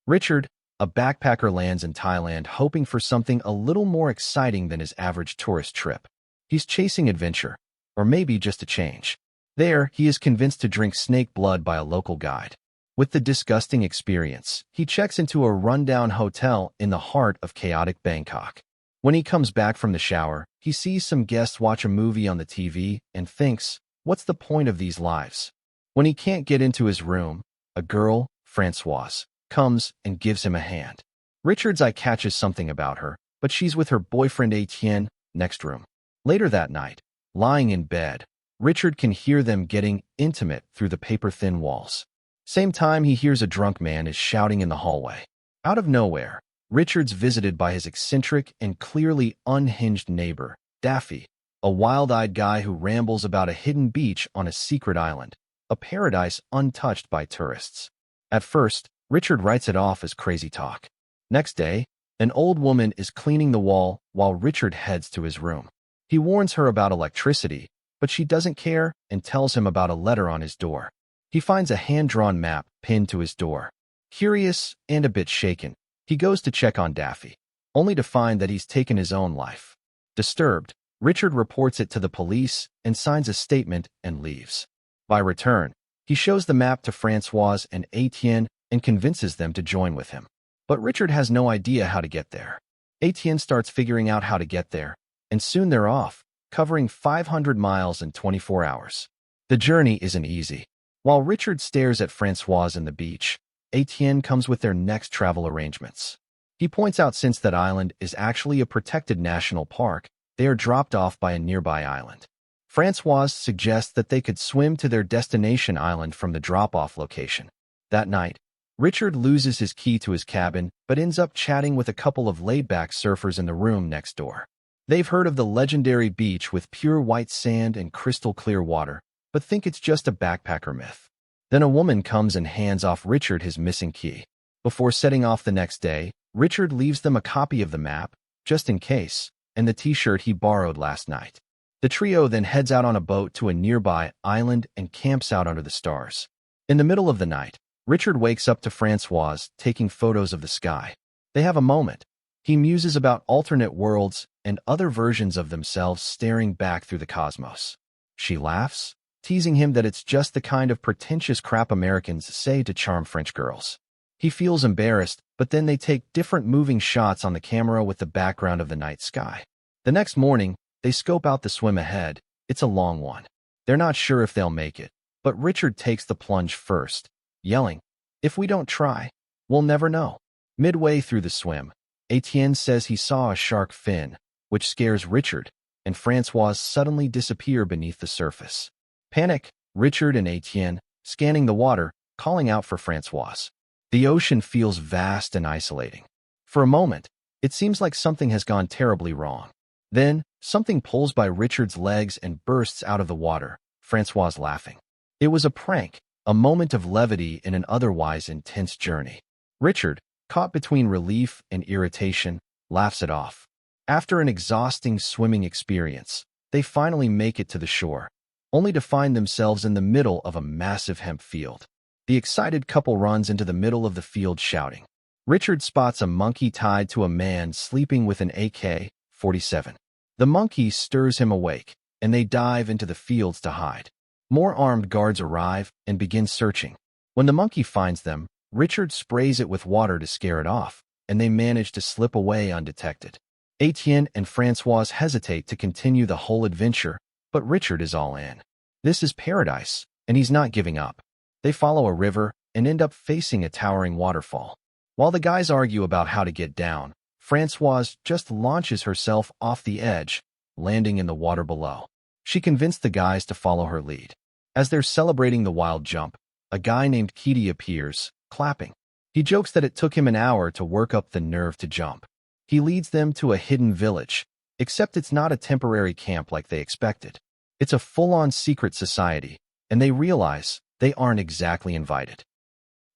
Richard, a backpacker, lands in Thailand hoping for something a little more exciting than his average tourist trip. He's chasing adventure, or maybe just a change. There, he is convinced to drink snake blood by a local guide. With the disgusting experience, he checks into a rundown hotel in the heart of chaotic Bangkok. When he comes back from the shower, he sees some guests watch a movie on the TV and thinks, what's the point of these lives? When he can't get into his room, a girl, Françoise, comes and gives him a hand. Richard's eye catches something about her, but she's with her boyfriend Étienne, next room. Later that night, lying in bed, Richard can hear them getting intimate through the paper-thin walls. Same time, he hears a drunk man is shouting in the hallway. Out of nowhere, Richard's visited by his eccentric and clearly unhinged neighbor, Daffy, a wild-eyed guy who rambles about a hidden beach on a secret island, a paradise untouched by tourists. At first, Richard writes it off as crazy talk. Next day, an old woman is cleaning the wall while Richard heads to his room. He warns her about electricity, but she doesn't care and tells him about a letter on his door. He finds a hand-drawn map pinned to his door. Curious and a bit shaken, he goes to check on Daffy, only to find that he's taken his own life. Disturbed, Richard reports it to the police and signs a statement and leaves. By return, he shows the map to Françoise and Étienne and convinces them to join with him. But Richard has no idea how to get there. Étienne starts figuring out how to get there, and soon they're off, covering 500 miles in 24 hours. The journey isn't easy. While Richard stares at Françoise and the beach, Étienne comes with their next travel arrangements. He points out since that island is actually a protected national park, they are dropped off by a nearby island. Françoise suggests that they could swim to their destination island from the drop-off location. That night, Richard loses his key to his cabin but ends up chatting with a couple of laid-back surfers in the room next door. They've heard of the legendary beach with pure white sand and crystal-clear water, but think it's just a backpacker myth. Then a woman comes and hands off Richard his missing key. Before setting off the next day, Richard leaves them a copy of the map, just in case, and the t-shirt he borrowed last night. The trio then heads out on a boat to a nearby island and camps out under the stars. In the middle of the night, Richard wakes up to Françoise taking photos of the sky. They have a moment. He muses about alternate worlds and other versions of themselves staring back through the cosmos. She laughs, teasing him that it's just the kind of pretentious crap Americans say to charm French girls. He feels embarrassed, but then they take different moving shots on the camera with the background of the night sky. The next morning, they scope out the swim ahead. It's a long one. They're not sure if they'll make it, but Richard takes the plunge first, yelling, "If we don't try, we'll never know." Midway through the swim, Étienne says he saw a shark fin, which scares Richard, and Françoise suddenly disappear beneath the surface. Panic, Richard and Étienne, scanning the water, calling out for Françoise. The ocean feels vast and isolating. For a moment, it seems like something has gone terribly wrong. Then, something pulls by Richard's legs and bursts out of the water, Françoise laughing. It was a prank, a moment of levity in an otherwise intense journey. Richard, caught between relief and irritation, laughs it off. After an exhausting swimming experience, they finally make it to the shore, only to find themselves in the middle of a massive hemp field. The excited couple runs into the middle of the field shouting. Richard spots a monkey tied to a man sleeping with an AK-47. The monkey stirs him awake, and they dive into the fields to hide. More armed guards arrive and begin searching. When the monkey finds them, Richard sprays it with water to scare it off, and they manage to slip away undetected. Étienne and Françoise hesitate to continue the whole adventure, but Richard is all in. This is paradise, and he's not giving up. They follow a river and end up facing a towering waterfall. While the guys argue about how to get down, Françoise just launches herself off the edge, landing in the water below. She convinced the guys to follow her lead. As they're celebrating the wild jump, a guy named Kitty appears, clapping. He jokes that it took him an hour to work up the nerve to jump. He leads them to a hidden village, except it's not a temporary camp like they expected. It's a full-on secret society, and they realize they aren't exactly invited.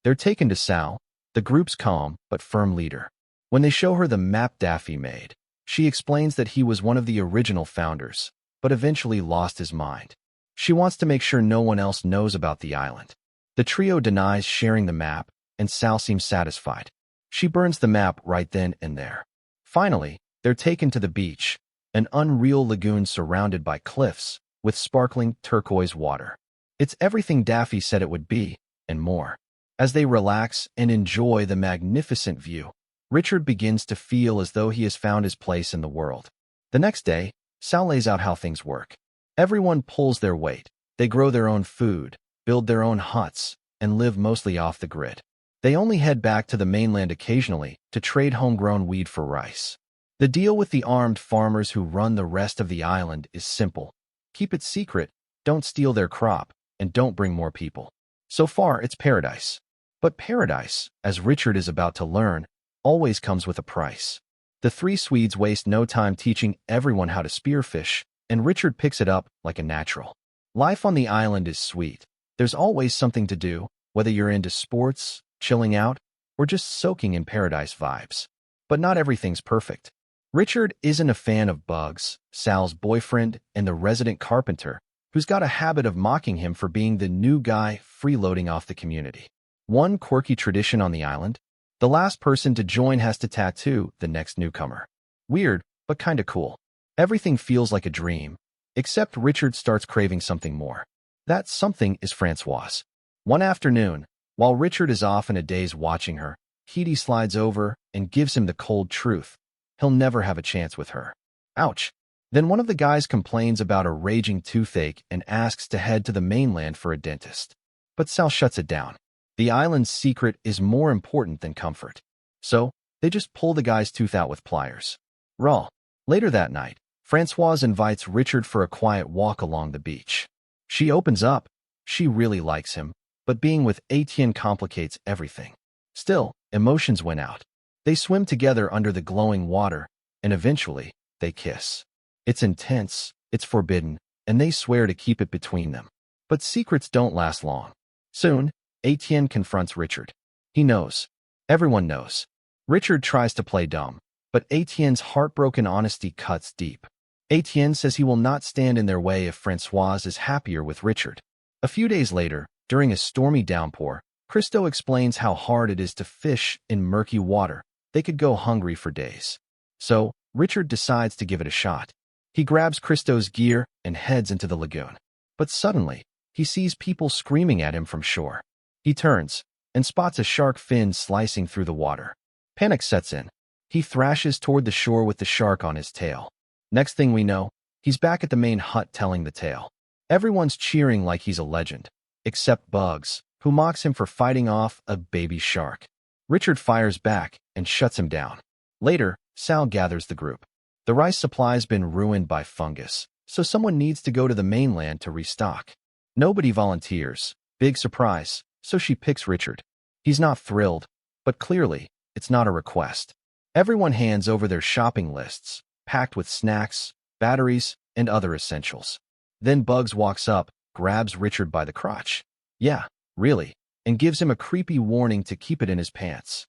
They're taken to Sal, the group's calm but firm leader. When they show her the map Daffy made, she explains that he was one of the original founders, but eventually lost his mind. She wants to make sure no one else knows about the island. The trio denies sharing the map, and Sal seems satisfied. She burns the map right then and there. Finally, they're taken to the beach, an unreal lagoon surrounded by cliffs with sparkling turquoise water. It's everything Daffy said it would be, and more. As they relax and enjoy the magnificent view, Richard begins to feel as though he has found his place in the world. The next day, Sal lays out how things work. Everyone pulls their weight. They grow their own food, build their own huts, and live mostly off the grid. They only head back to the mainland occasionally to trade homegrown weed for rice. The deal with the armed farmers who run the rest of the island is simple. Keep it secret, don't steal their crop, and don't bring more people. So far, it's paradise. But paradise, as Richard is about to learn, always comes with a price. The three Swedes waste no time teaching everyone how to spearfish, and Richard picks it up like a natural. Life on the island is sweet. There's always something to do, whether you're into sports, chilling out, or just soaking in paradise vibes. But not everything's perfect. Richard isn't a fan of Bugs, Sal's boyfriend and the resident carpenter, who's got a habit of mocking him for being the new guy freeloading off the community. One quirky tradition on the island: the last person to join has to tattoo the next newcomer. Weird, but kinda cool. Everything feels like a dream, except Richard starts craving something more. That something is Françoise. One afternoon, while Richard is off in a daze watching her, Petey slides over and gives him the cold truth. He'll never have a chance with her. Ouch. Then one of the guys complains about a raging toothache and asks to head to the mainland for a dentist. But Sal shuts it down. The island's secret is more important than comfort. So, they just pull the guy's tooth out with pliers. Raw. Later that night, Françoise invites Richard for a quiet walk along the beach. She opens up. She really likes him, but being with Étienne complicates everything. Still, emotions went out. They swim together under the glowing water, and eventually, they kiss. It's intense, it's forbidden, and they swear to keep it between them. But secrets don't last long. Soon, Étienne confronts Richard. He knows. Everyone knows. Richard tries to play dumb, but Étienne's heartbroken honesty cuts deep. Étienne says he will not stand in their way if Françoise is happier with Richard. A few days later, during a stormy downpour, Christo explains how hard it is to fish in murky water. They could go hungry for days. So, Richard decides to give it a shot. He grabs Christo's gear and heads into the lagoon. But suddenly, he sees people screaming at him from shore. He turns and spots a shark fin slicing through the water. Panic sets in. He thrashes toward the shore with the shark on his tail. Next thing we know, he's back at the main hut telling the tale. Everyone's cheering like he's a legend, except Bugs, who mocks him for fighting off a baby shark. Richard fires back and shuts him down. Later, Sal gathers the group. The rice supply's been ruined by fungus, so someone needs to go to the mainland to restock. Nobody volunteers. Big surprise, so she picks Richard. He's not thrilled, but clearly, it's not a request. Everyone hands over their shopping lists, packed with snacks, batteries, and other essentials. Then Bugs walks up, grabs Richard by the crotch. Yeah, really, and gives him a creepy warning to keep it in his pants.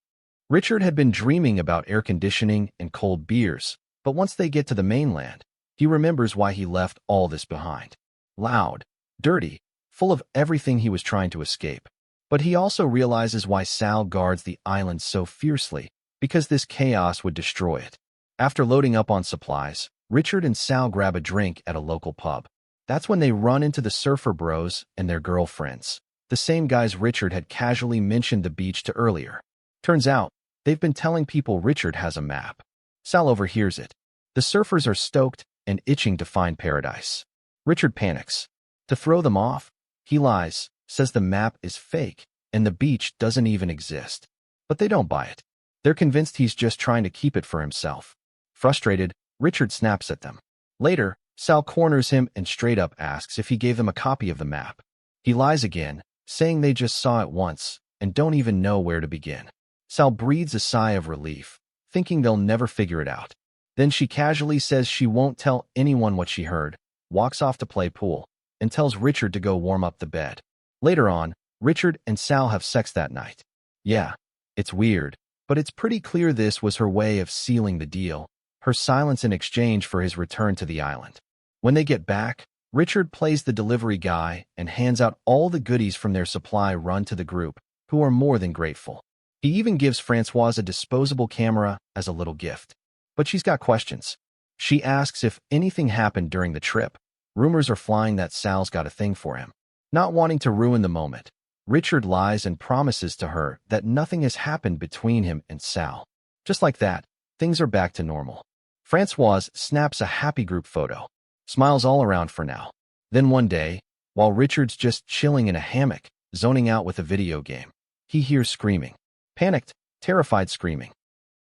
Richard had been dreaming about air conditioning and cold beers, but once they get to the mainland, he remembers why he left all this behind. Loud, dirty, full of everything he was trying to escape. But he also realizes why Sal guards the island so fiercely, because this chaos would destroy it. After loading up on supplies, Richard and Sal grab a drink at a local pub. That's when they run into the surfer bros and their girlfriends, the same guys Richard had casually mentioned the beach to earlier. Turns out, they've been telling people Richard has a map. Sal overhears it. The surfers are stoked and itching to find paradise. Richard panics. To throw them off, he lies, says the map is fake, and the beach doesn't even exist. But they don't buy it. They're convinced he's just trying to keep it for himself. Frustrated, Richard snaps at them. Later, Sal corners him and straight up asks if he gave them a copy of the map. He lies again, saying they just saw it once and don't even know where to begin. Sal breathes a sigh of relief, thinking they'll never figure it out. Then she casually says she won't tell anyone what she heard, walks off to play pool, and tells Richard to go warm up the bed. Later on, Richard and Sal have sex that night. Yeah, it's weird, but it's pretty clear this was her way of sealing the deal, her silence in exchange for his return to the island. When they get back, Richard plays the delivery guy and hands out all the goodies from their supply run to the group, who are more than grateful. He even gives Françoise a disposable camera as a little gift. But she's got questions. She asks if anything happened during the trip. Rumors are flying that Sal's got a thing for him. Not wanting to ruin the moment, Richard lies and promises to her that nothing has happened between him and Sal. Just like that, things are back to normal. Françoise snaps a happy group photo, smiles all around for now. Then one day, while Richard's just chilling in a hammock, zoning out with a video game, he hears screaming. Panicked, terrified screaming.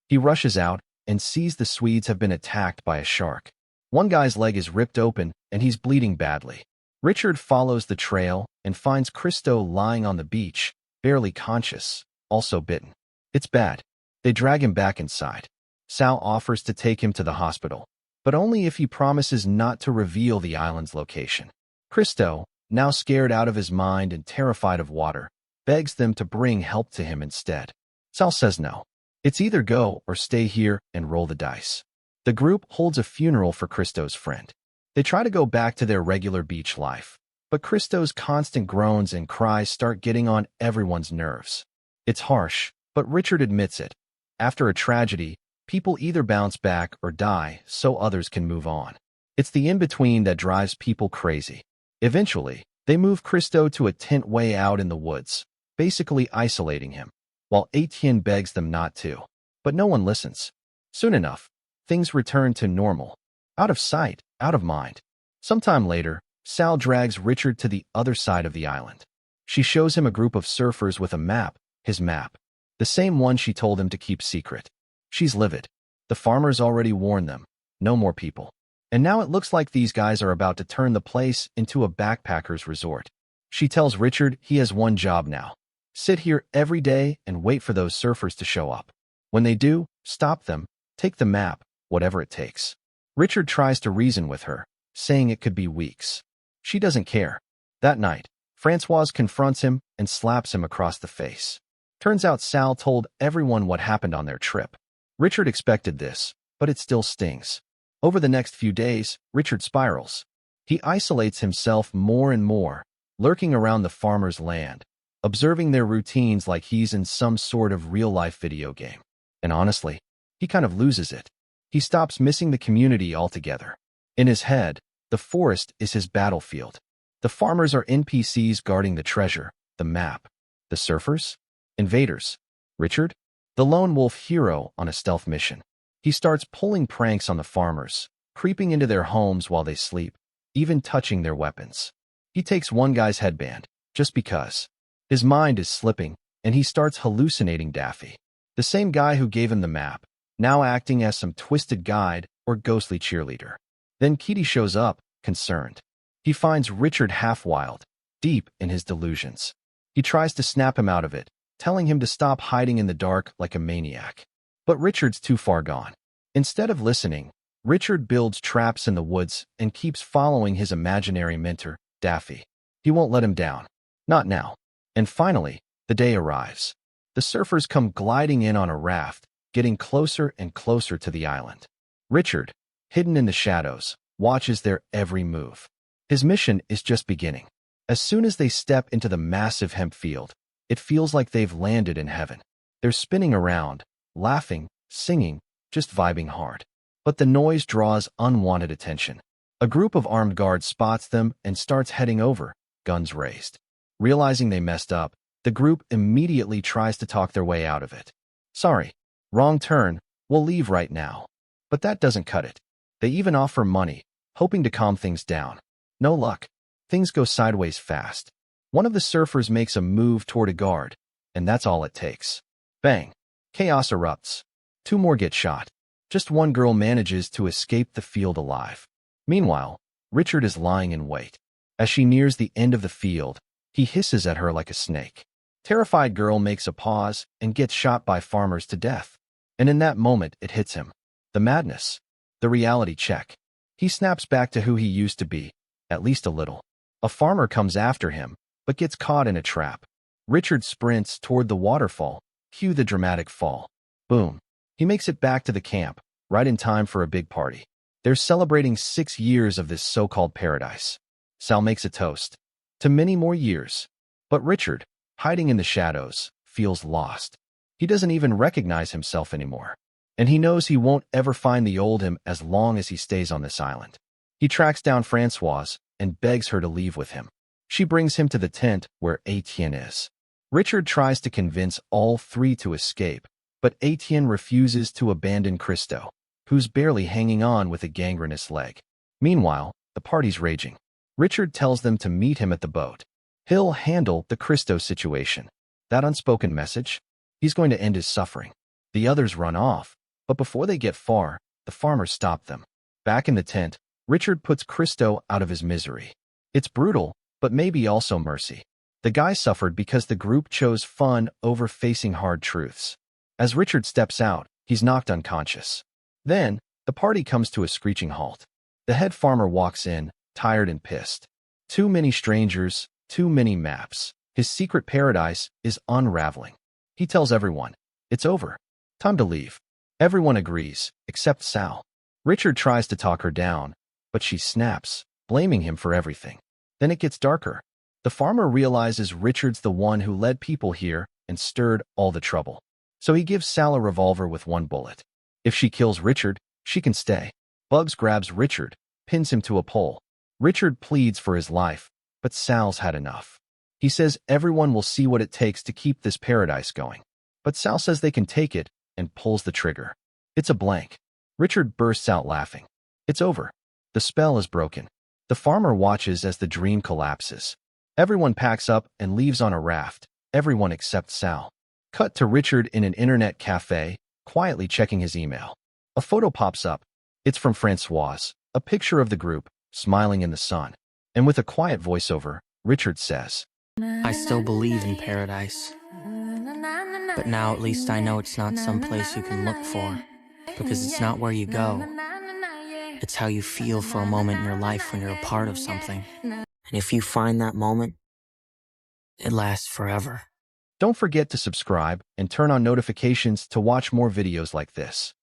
He rushes out and sees the Swedes have been attacked by a shark. One guy's leg is ripped open and he's bleeding badly. Richard follows the trail and finds Christo lying on the beach, barely conscious, also bitten. It's bad. They drag him back inside. Sal offers to take him to the hospital, but only if he promises not to reveal the island's location. Christo, now scared out of his mind and terrified of water, begs them to bring help to him instead. Sal says no. It's either go or stay here and roll the dice. The group holds a funeral for Christo's friend. They try to go back to their regular beach life, but Christo's constant groans and cries start getting on everyone's nerves. It's harsh, but Richard admits it. After a tragedy, people either bounce back or die so others can move on. It's the in-between that drives people crazy. Eventually, they move Christo to a tent way out in the woods, basically isolating him, while Étienne begs them not to. But no one listens. Soon enough, things return to normal. Out of sight, out of mind. Sometime later, Sal drags Richard to the other side of the island. She shows him a group of surfers with a map, his map. The same one she told him to keep secret. She's livid. The farmers already warned them. No more people. And now it looks like these guys are about to turn the place into a backpacker's resort. She tells Richard he has one job now. Sit here every day and wait for those surfers to show up. When they do, stop them, take the map, whatever it takes. Richard tries to reason with her, saying it could be weeks. She doesn't care. That night, Françoise confronts him and slaps him across the face. Turns out Sal told everyone what happened on their trip. Richard expected this, but it still stings. Over the next few days, Richard spirals. He isolates himself more and more, lurking around the farmers' land, observing their routines like he's in some sort of real-life video game. And honestly, he kind of loses it. He stops missing the community altogether. In his head, the forest is his battlefield. The farmers are NPCs guarding the treasure, the map. The surfers? Invaders. Richard? The lone wolf hero on a stealth mission. He starts pulling pranks on the farmers, creeping into their homes while they sleep, even touching their weapons. He takes one guy's headband, just because. His mind is slipping, and he starts hallucinating Daffy, the same guy who gave him the map, now acting as some twisted guide or ghostly cheerleader. Then Kitty shows up, concerned. He finds Richard half wild, deep in his delusions. He tries to snap him out of it, telling him to stop hiding in the dark like a maniac. But Richard's too far gone. Instead of listening, Richard builds traps in the woods and keeps following his imaginary mentor, Daffy. He won't let him down. Not now. And finally, the day arrives. The surfers come gliding in on a raft, getting closer and closer to the island. Richard, hidden in the shadows, watches their every move. His mission is just beginning. As soon as they step into the massive hemp field, it feels like they've landed in heaven. They're spinning around, laughing, singing, just vibing hard. But the noise draws unwanted attention. A group of armed guards spots them and starts heading over, guns raised. Realizing they messed up, the group immediately tries to talk their way out of it. Sorry, wrong turn, we'll leave right now. But that doesn't cut it. They even offer money, hoping to calm things down. No luck. Things go sideways fast. One of the surfers makes a move toward a guard, and that's all it takes. Bang. Chaos erupts. Two more get shot. Just one girl manages to escape the field alive. Meanwhile, Richard is lying in wait. As she nears the end of the field, he hisses at her like a snake. Terrified girl makes a pause and gets shot by farmers to death. And in that moment, it hits him. The madness. The reality check. He snaps back to who he used to be, at least a little. A farmer comes after him, but gets caught in a trap. Richard sprints toward the waterfall. Cue the dramatic fall. Boom. He makes it back to the camp, right in time for a big party. They're celebrating 6 years of this so-called paradise. Sal makes a toast. To many more years. But Richard, hiding in the shadows, feels lost. He doesn't even recognize himself anymore. And he knows he won't ever find the old him as long as he stays on this island. He tracks down Françoise and begs her to leave with him. She brings him to the tent where Étienne is. Richard tries to convince all three to escape, but Étienne refuses to abandon Christo, who's barely hanging on with a gangrenous leg. Meanwhile, the party's raging. Richard tells them to meet him at the boat. He'll handle the Christo situation. That unspoken message? He's going to end his suffering. The others run off, but before they get far, the farmers stop them. Back in the tent, Richard puts Christo out of his misery. It's brutal, but maybe also mercy. The guy suffered because the group chose fun over facing hard truths. As Richard steps out, he's knocked unconscious. Then, the party comes to a screeching halt. The head farmer walks in, tired and pissed. Too many strangers, too many maps. His secret paradise is unraveling. He tells everyone, it's over. Time to leave. Everyone agrees, except Sal. Richard tries to talk her down, but she snaps, blaming him for everything. Then it gets darker. The farmer realizes Richard's the one who led people here and stirred all the trouble. So he gives Sal a revolver with one bullet. If she kills Richard, she can stay. Bugs grabs Richard, pins him to a pole. Richard pleads for his life, but Sal's had enough. He says everyone will see what it takes to keep this paradise going. But Sal says they can take it and pulls the trigger. It's a blank. Richard bursts out laughing. It's over. The spell is broken. The farmer watches as the dream collapses. Everyone packs up and leaves on a raft, everyone except Sal. Cut to Richard in an internet cafe, quietly checking his email. A photo pops up. It's from Françoise, a picture of the group, smiling in the sun. And with a quiet voiceover, Richard says, I still believe in paradise. But now at least I know it's not some place you can look for, because it's not where you go. It's how you feel for a moment in your life when you're a part of something. And if you find that moment, it lasts forever. Don't forget to subscribe and turn on notifications to watch more videos like this.